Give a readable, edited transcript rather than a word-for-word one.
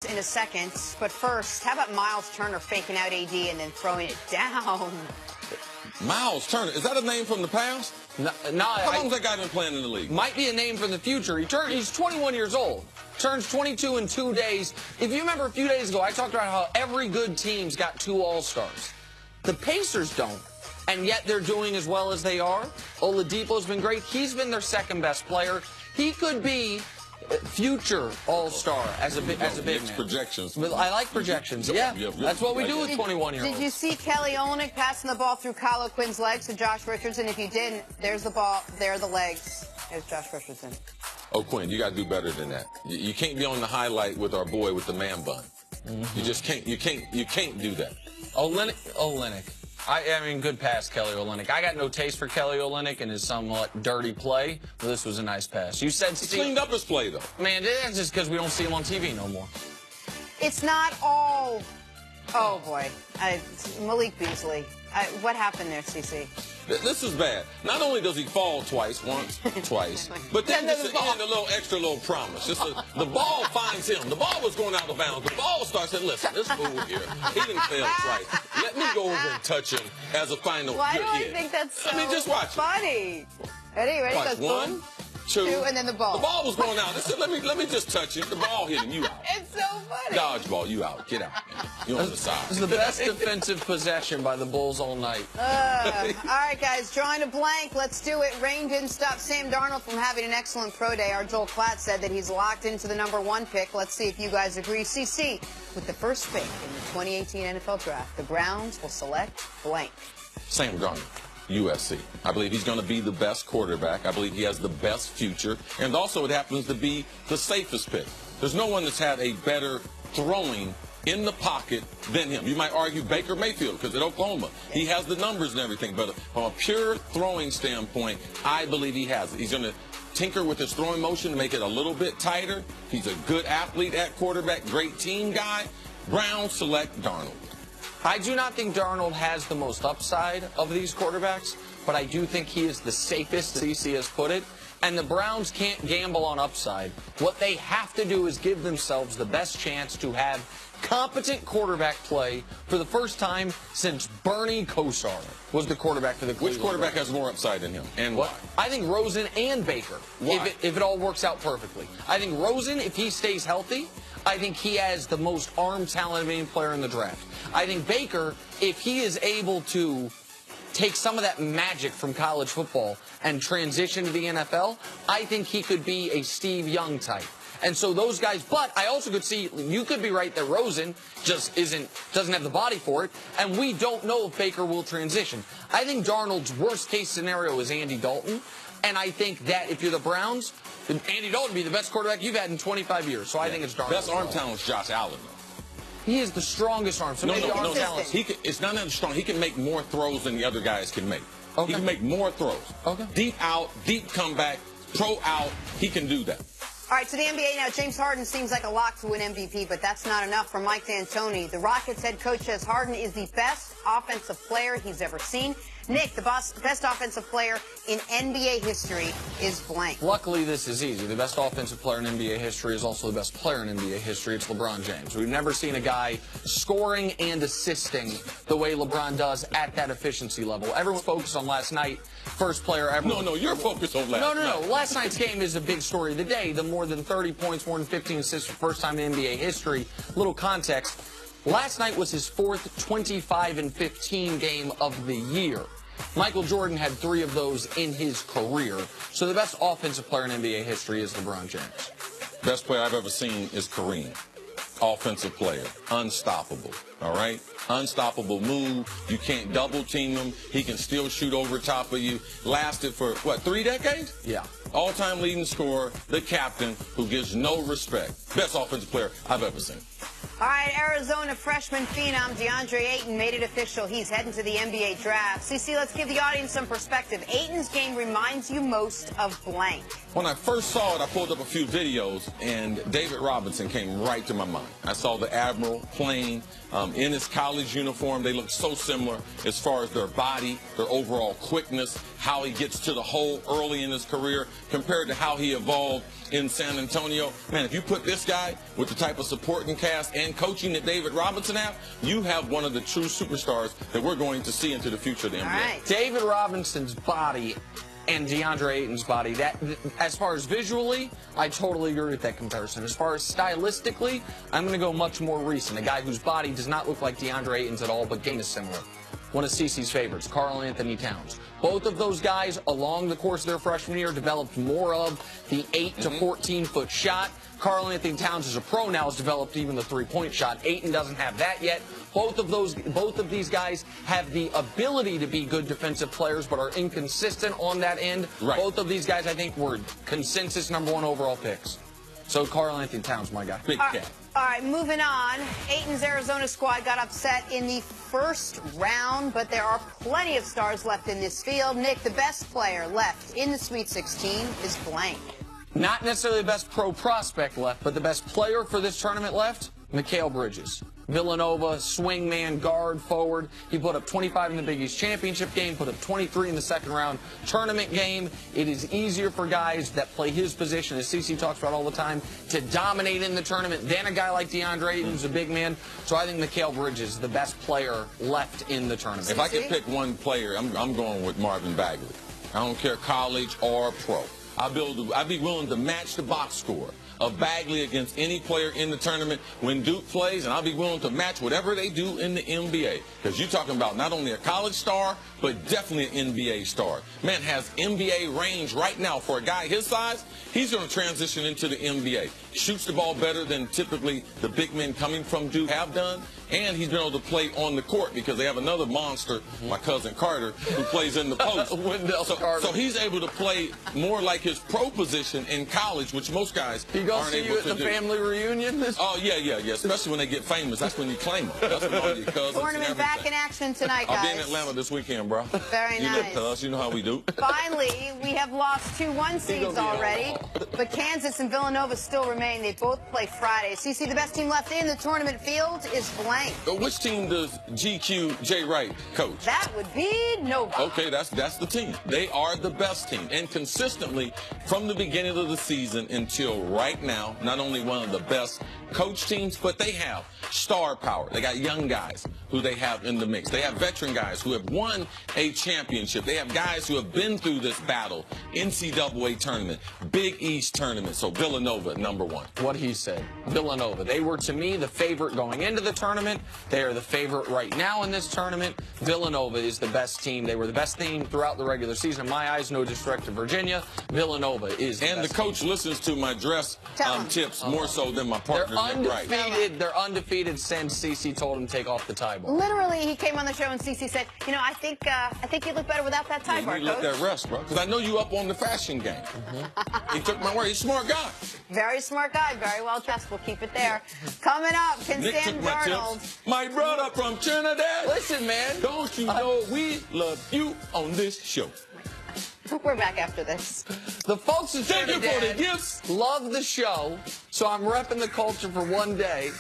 in a second. But first, how about Miles Turner faking out AD and then throwing it down? Miles Turner, is that a name from the past? No, How long has that guy been playing in the league? Might be a name from the future. He's 21 years old. Turns 22 in 2 days. If you remember a few days ago, I talked about how every good team's got 2 All-Stars. The Pacers don't, and yet they're doing as well as they are. Oladipo's been great. He's been their second best player. He could be future All-Star as a big man. Projections. I like projections. Yeah, that's what we do with 21-year-olds. Did you see Kelly Olynyk passing the ball through Kyle Quinn's legs to Josh Richardson? If you didn't, there's the ball, there are the legs. There's Josh Richardson. Oh, Quinn, you got to do better than that. You can't be on the highlight with our boy with the man bun. You just can't. You can't do that. Olynyk. I mean, good pass, Kelly Olynyk. I got no taste for Kelly Olynyk and his somewhat dirty play, but this was a nice pass. You said he cleaned up his play, though. Man, that's just because we don't see him on TV no more. It's not all. Oh boy, Malik Beasley. What happened there, CC? This is bad. Not only does he fall twice, twice, but then just to end a little promise. The ball finds him. The ball was going out of bounds. The ball starts saying, listen, this fool here, he didn't fail twice. Let me go over and touch him as a final. Why do I think that's so just watch funny? Ready? Watch. Goes 1, boom, 2, and then the ball. The ball was going out. I said, let me just touch him. The ball hit him. You out. It's so funny. Dodgeball, you out. Get out. You're on the side. This is the best defensive possession by the Bulls all night. All right, guys, drawing a blank. Let's do it. Rain didn't stop Sam Darnold from having an excellent pro day. Our Joel Klatt said that he's locked into the #1 pick. Let's see if you guys agree. CC, with the first pick in the 2018 NFL Draft, the Browns will select blank. Sam Darnold. USC. I believe he's going to be the best quarterback. I believe he has the best future. And also it happens to be the safest pick. There's no one that's had a better throwing in the pocket than him. You might argue Baker Mayfield because at Oklahoma, he has the numbers and everything. But from a pure throwing standpoint, I believe he has it. He's going to tinker with his throwing motion to make it a little bit tighter. He's a good athlete at quarterback, great team guy. Browns select Darnold. I do not think Darnold has the most upside of these quarterbacks, but I do think he is the safest, CC has put it. And the Browns can't gamble on upside. What they have to do is give themselves the best chance to have competent quarterback play for the first time since Bernie Kosar was the quarterback for the Cleveland Which quarterback Browns. has more upside than him, and why? I think Rosen and Baker, if it all works out perfectly. I think Rosen, if he stays healthy, I think he has the most arm talent of any player in the draft. I think Baker, if he is able to take some of that magic from college football and transition to the NFL, I think he could be a Steve Young type. And so those guys, but I also could see, you could be right that Rosen just doesn't have the body for it, and we don't know if Baker will transition. I think Darnold's worst case scenario is Andy Dalton, and I think that if you're the Browns, Andy Dalton would be the best quarterback you've had in 25 years. So I think it's Darnold. Best arm talent is Josh Allen, though. He is the strongest arm. So no, talent. It's not that strong. He can make more throws than the other guys can make. Okay. He can make more throws. Okay. Deep out, deep comeback, pro out. He can do that. All right, to the NBA now. James Harden seems like a lock to win MVP, but that's not enough for Mike D'Antoni. The Rockets head coach says Harden is the best offensive player he's ever seen. Nick, the best offensive player in NBA history is blank. Luckily, this is easy. The best offensive player in NBA history is also the best player in NBA history. It's LeBron James. We've never seen a guy scoring and assisting the way LeBron does at that efficiency level. Everyone's focused on last night. First player ever. No, you're focused on last night. No. Last night's game is a big story of the day. The more than 30 points, more than 15 assists for first time in NBA history. Little context. Last night was his 4th 25-15 game of the year. Michael Jordan had 3 of those in his career. So the best offensive player in NBA history is LeBron James. Best player I've ever seen is Kareem. Offensive player. Unstoppable. All right? Unstoppable move. You can't double team him. He can still shoot over top of you. Lasted for, 3 decades? Yeah. All-time leading scorer, the captain, who gives no respect. Best offensive player I've ever seen. All right, Arizona freshman phenom DeAndre Ayton made it official. He's heading to the NBA draft. CC, let's give the audience some perspective. Ayton's game reminds you most of blank. When I first saw it, I pulled up a few videos, and David Robinson came right to my mind. I saw the Admiral playing in his college uniform. They look so similar as far as their body, their overall quickness, how he gets to the hole early in his career compared to how he evolved in San Antonio. Man, if you put this guy with the type of supporting cast and coaching that David Robinson have, you have one of the true superstars that we're going to see into the future of the NBA. All right. David Robinson's body and DeAndre Ayton's body, that, as far as visually, I totally agree with that comparison. As far as stylistically, I'm going to go much more recent. A guy whose body does not look like DeAndre Ayton's at all, but game is similar. One of CeCe's favorites, Karl Anthony Towns. Both of those guys, along the course of their freshman year, developed more of the 8 to 14-foot shot. Karl Anthony Towns, as a pro now, has developed even the three-point shot. Ayton doesn't have that yet. Both of these guys have the ability to be good defensive players, but are inconsistent on that end. Right. Both of these guys, I think, were consensus #1 overall picks. So Karl Anthony Towns, my guy. Big cat. All right, moving on. Ayton's Arizona squad got upset in the first round, but there are plenty of stars left in this field. Nick, the best player left in the Sweet 16 is blank. Not necessarily the best pro prospect left, but the best player for this tournament left, Mikal Bridges. Villanova, swingman, guard, forward. He put up 25 in the Big East Championship game, put up 23 in the second round tournament game. It is easier for guys that play his position, as CeCe talks about all the time, to dominate in the tournament than a guy like DeAndre Ayton, who's a big man. So I think Mikal Bridges is the best player left in the tournament. If I could pick one player, I'm going with Marvin Bagley. I don't care college or pro. I'd be willing to match the box score of Bagley against any player in the tournament when Duke plays, and I'll be willing to match whatever they do in the NBA. Because you're talking about not only a college star, but definitely an NBA star. Man has NBA range right now. For a guy his size, he's going to transition into the NBA. Shoots the ball better than typically the big men coming from Duke have done, and he's been able to play on the court because they have another monster, my cousin Carter, who plays in the post. So he's able to play more like his pro position in college, which most guys aren't able to do. He gonna see you at the family reunion? Oh, yeah. Especially when they get famous. That's when you claim them. That's when all your cousins Tournament and back in action tonight, guys. I'll be in Atlanta this weekend, bro. Very nice. Cuz, you know how we do. Finally, we have lost 2 1 seeds already, but Kansas and Villanova still remain. They both play Friday. CeCe, the best team left in the tournament field is blank. Which team does GQ Jay Wright coach? That would be nobody. Okay, that's the team. They are the best team. And consistently, from the beginning of the season until right now, not only one of the best coach teams, but they have star power. They got young guys who they have in the mix. They have veteran guys who have won a championship. They have guys who have been through this battle. NCAA tournament, Big East tournament. So Villanova, #1. What he said. Villanova. They were, to me, the favorite going into the tournament. They are the favorite right now in this tournament. Villanova is the best team. They were the best team throughout the regular season. In my eyes, no disrespect to Virginia. Villanova is the And the best coach team. listens to my dress tips more so than my They're partner, Nick Wright. undefeated. They're undefeated since CeCe told him to take off the tie bar. Literally, he came on the show and CeCe said, you know, I think you look better without that tie bar, You let Coach. that rest, bro. Because I know you up on the fashion game. He took my word. He's a smart guy. Very smart guy, very well dressed. We'll keep it there. Coming up, can Nick Sam took my Darnold... tips. My brother from Trinidad. Listen, man. Don't you know we love you on this show? We're back after this. The folks in Thank you for the Trinidad gifts. love the show, so I'm repping the culture for one day.